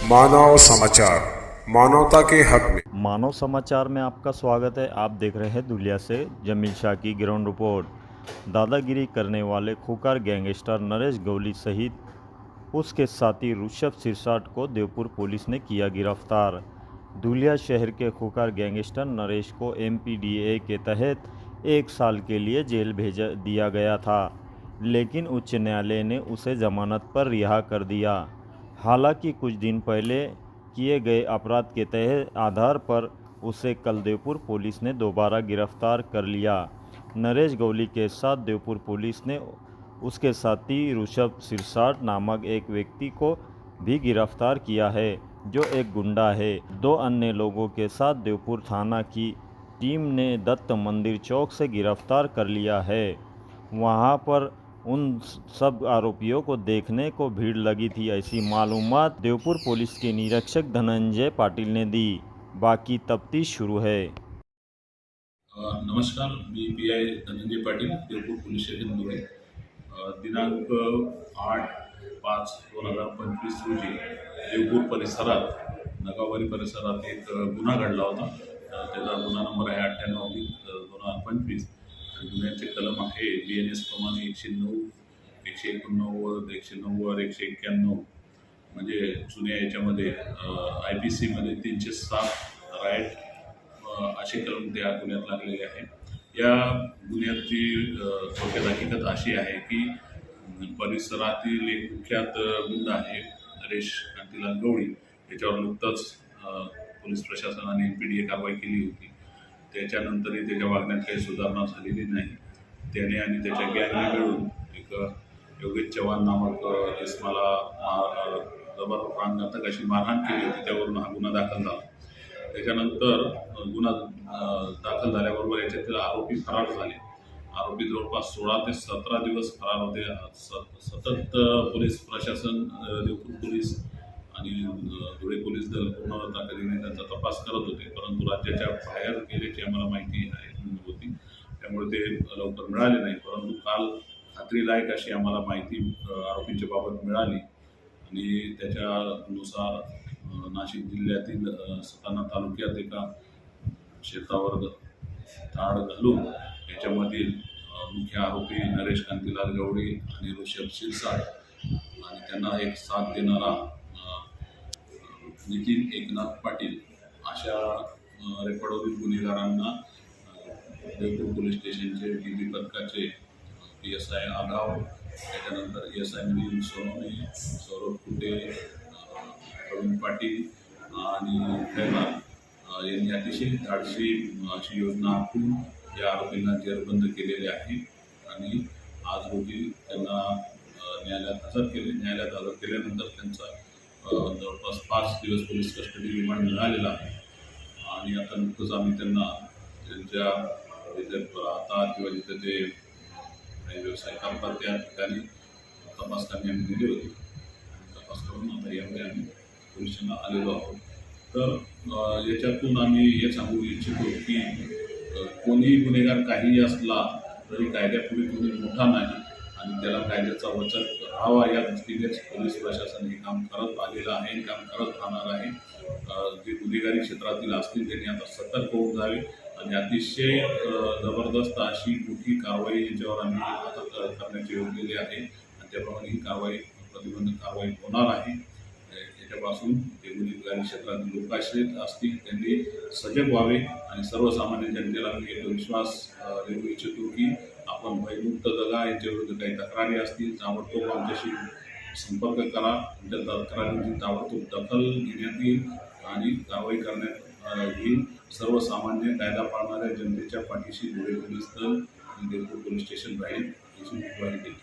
मानव समाचार, मानवता के हक में। मानव समाचार में आपका स्वागत है। आप देख रहे हैं दुलिया से जमील शाह की ग्राउंड रिपोर्ट। दादागिरी करने वाले खुकार गैंगस्टर नरेश गौली सहित उसके साथी ऋषभ सिरसाट को देवपुर पुलिस ने किया गिरफ्तार। दुलिया शहर के खुकार गैंगस्टर नरेश को MPDA के तहत 1 साल के लिए जेल भेज दिया गया था, लेकिन उच्च न्यायालय ने उसे जमानत पर रिहा कर दिया। हालांकि कुछ दिन पहले किए गए अपराध के तहत आधार पर उसे कल देवपुर पुलिस ने दोबारा गिरफ्तार कर लिया। नरेश गौली के साथ देवपुर पुलिस ने उसके साथी ऋषभ सिरसाट नामक एक व्यक्ति को भी गिरफ्तार किया है, जो एक गुंडा है। 2 अन्य लोगों के साथ देवपुर थाना की टीम ने दत्त मंदिर चौक से गिरफ्तार कर लिया है। वहां पर उन सब आरोपियों को देखने को भीड़ लगी थी, ऐसी मालूमात देवपुर पुलिस के निरीक्षक धनंजय पाटिल ने दी। बाकी तफ्तीश शुरू है। नमस्कार, मी PI Dhananjay Patil, Deopur police station Dhule. दिनांक 8/5/2025 रोजी देवपूर परिसरात नगावारी परिसरात एक गुन्हा घडला होता। त्याचा गुन्हा नंबर आहे 98/2025 आणि गुन्ह्याचे कलम आहे BNS प्रमाणे 109, 189, 190, 191 म्हणजे जुन्या याच्यामध्ये IPC मध्ये 307 राईट असे कलम त्या गुन्ह्यात लागलेले आहे। या गुन्ह्याची थोडक्यात हकीकत अशी आहे की परिसरातील एक कुख्यात गुंड आहे नरेश कांतीलाल गवळी, याच्यावर नुकतंच पोलीस प्रशासनाने MPDA कारवाई केली होती। त्याच्यानंतरही त्याच्या वागण्यात काही सुधारणा झालेली नाही। त्याने आणि त्याच्या गँगने मिळून एक योगेश चव्हाण नामक इसमाला जबर प्राणघातक अशी मारहाण केली होती, त्यावरून हा गुन्हा दाखल झाला। त्याच्यानंतर गुन्हा दाखल झाल्याबरोबर याच्यातील आरोपी फरार झाले। आरोपी जवळपास 16 ते 17 दिवस फरार होते। सतत पोलीस प्रशासन, देवपूर पोलीस आणि धुळे पोलीस दल पूर्ण ताकदीने त्यांचा तपास करत होते, परंतु राज्याच्या बाहेर गेल्याची आम्हाला माहिती होती, त्यामुळे ते लवकर मिळाले नाही। परंतु काल खात्रीलायक अशी आम्हाला माहिती आरोपींच्या बाबत मिळाली आणि त्याच्यानुसार नाशिक जिल्ह्यातील सटाणा तालुक्यात एका शेतावर धाड घालून याच्यामधील मुख्य आरोपी नरेश कांतीलाल गवळी आणि ऋषभ सिरसाट आणि त्यांना एक साथ देणारा नितीन एकनाथ पाटील अशा रेकॉर्डवरील गुन्हेगारांना देवपूर पोलीस स्टेशनचे DB पथकाचे PSI आगाव, त्याच्यानंतर SI मिलिंद सोनवणे, सौरभ कुटे, प्रवीण पाटील आणि खैरात यांनी अतिशय धाडसी अशी योजना आखून या आरोपींना जेरबंद केलेले आहे आणि आज रोजी त्यांना न्यायालयात हजर केले। न्यायालयात हजर केल्यानंतर त्यांचा जवळपास 5 दिवस पोलीस कस्टडी रिमांड मिळालेला आहे आणि आता नुकतंच आम्ही त्यांना त्यांच्या जिथे राहतात किंवा जिथे ते व्यवसाय करतात त्या ठिकाणी तपास करणे आम्ही दिले होते। तपास करून आता यामध्ये आम्ही पोलिसांना आलेलो आहोत। तर याच्यातून आम्ही हे सांगू इच्छितो की कोणीही गुन्हेगार काहीही असला तरी कायद्यापुढे कोणी मोठा नाही आणि त्याला कायद्याचा वचक राहावा या दृष्टीनेच पोलीस प्रशासन हे काम करत आलेलं आहे, काम करत राहणार आहे। जे गुन्हेगारी क्षेत्रातील असतील त्यांनी आता सतर्क होऊन जावे आणि अतिशय जबरदस्त अशी मोठी कारवाई याच्यावर आम्ही आता करण्याची योजलेली आहे आणि त्याप्रमाणे ही कारवाई प्रतिबंधक कारवाई होणार आहे। याच्यापासून जे गुन्हेगारी क्षेत्रातील लोक असतील त्यांनी सजग व्हावे आणि सर्वसामान्य जनतेला मी एक विश्वास देऊ इच्छितो की आपण भयमुक्त जगा। याच्याविरुद्ध काही तक्रारी असतील ताबडतोब आमच्याशी संपर्क करा, त्या तक्रारींची ताबडतोब दखल घेण्यात येईल आणि कारवाई करण्यात येईल। सर्वसामान्य कायदा पाळणाऱ्या जनतेच्या पाठीशी धुळे पोलीस दल आणि देवपूर पोलीस स्टेशन राहील याची ग्वाही देईल।